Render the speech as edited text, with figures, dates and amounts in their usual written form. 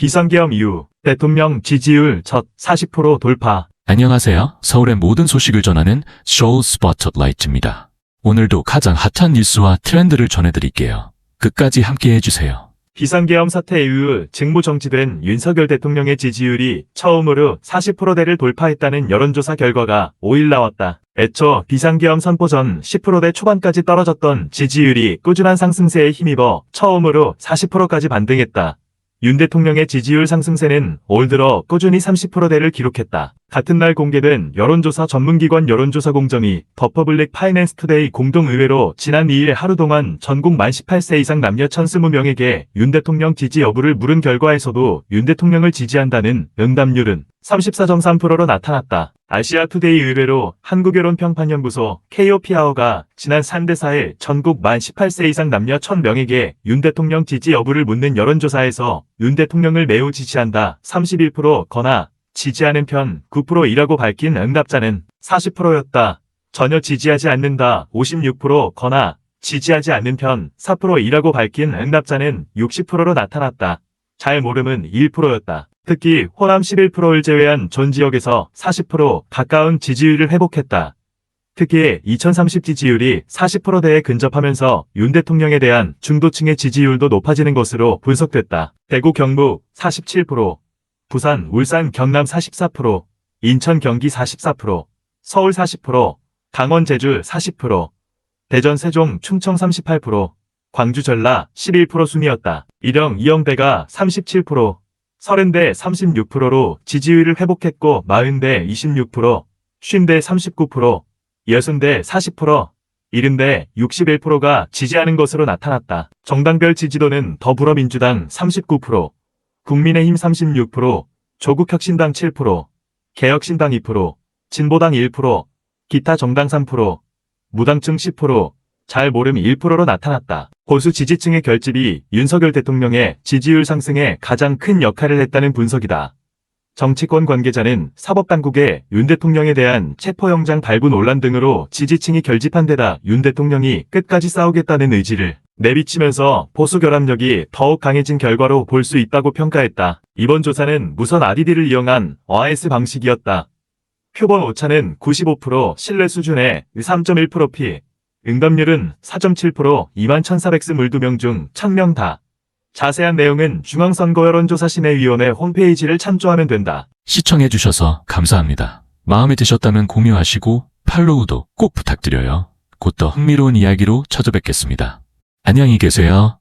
비선계엄 이후 대통령 지지율 첫 40% 돌파. 안녕하세요. 서울의 모든 소식을 전하는 쇼 스포트라이트입니다. 오늘도 가장 핫한 뉴스와 트렌드를 전해드릴게요. 끝까지 함께 해주세요. 비선계엄 사태 이후 직무 정지된 윤석열 대통령의 지지율이 처음으로 40%대를 돌파했다는 여론조사 결과가 5일 나왔다. 애초 비상계엄 선포 전 10%대 초반까지 떨어졌던 지지율이 꾸준한 상승세에 힘입어 처음으로 40%까지 반등했다. 윤 대통령의 지지율 상승세는 올 들어 꾸준히 30%대를 기록했다. 같은 날 공개된 여론조사 전문기관 여론조사 공정위 더퍼블릭 파이낸스 투데이 공동의회로 지난 2일 하루 동안 전국 만 18세 이상 남녀 1,020명에게 윤 대통령 지지 여부를 물은 결과에서도 윤 대통령을 지지한다는 응답률은 34.3%로 나타났다. 아시아 투데이 의뢰로 한국여론평판연구소 KOP아워가 지난 3대 4일 전국 만 18세 이상 남녀 1,000명에게 윤 대통령 지지 여부를 묻는 여론조사에서 윤 대통령을 매우 지지한다 31%거나 지지하는 편 9%이라고 밝힌 응답자는 40%였다. 전혀 지지하지 않는다 56%거나 지지하지 않는 편 4%이라고 밝힌 응답자는 60%로 나타났다. 잘 모름은 1%였다. 특히 호남 11%를 제외한 전 지역에서 40% 가까운 지지율을 회복했다. 특히 2030 지지율이 40%대에 근접하면서 윤 대통령에 대한 중도층의 지지율도 높아지는 것으로 분석됐다. 대구 경북 47%, 부산, 울산, 경남 44%, 인천, 경기 44%, 서울 40%, 강원, 제주 40%, 대전, 세종, 충청 38%, 광주, 전라 11% 순이었다. 일영, 이영대가 37%, 서른대 36%로 지지율을 회복했고 40대 26%, 50대 39%, 60대 40%, 70대 61%가 지지하는 것으로 나타났다. 정당별 지지도는 더불어민주당 39%, 국민의힘 36%, 조국혁신당 7%, 개혁신당 2%, 진보당 1%, 기타 정당 3%, 무당층 10%, 잘 모름 1%로 나타났다. 보수 지지층의 결집이 윤석열 대통령의 지지율 상승에 가장 큰 역할을 했다는 분석이다. 정치권 관계자는 사법당국의 윤 대통령에 대한 체포영장 발부 논란 등으로 지지층이 결집한 데다 윤 대통령이 끝까지 싸우겠다는 의지를 내비치면서 보수 결합력이 더욱 강해진 결과로 볼 수 있다고 평가했다. 이번 조사는 무선 RDD를 이용한 OIS 방식이었다. 표본 오차는 95% 신뢰 수준의 3.1%피, 응답률은 4.7% 21,422명 중 1,000명 다. 자세한 내용은 중앙선거여론조사심의위원회 홈페이지를 참조하면 된다. 시청해주셔서 감사합니다. 마음에 드셨다면 공유하시고 팔로우도 꼭 부탁드려요. 곧 더 흥미로운 이야기로 찾아뵙겠습니다. 안녕히 계세요.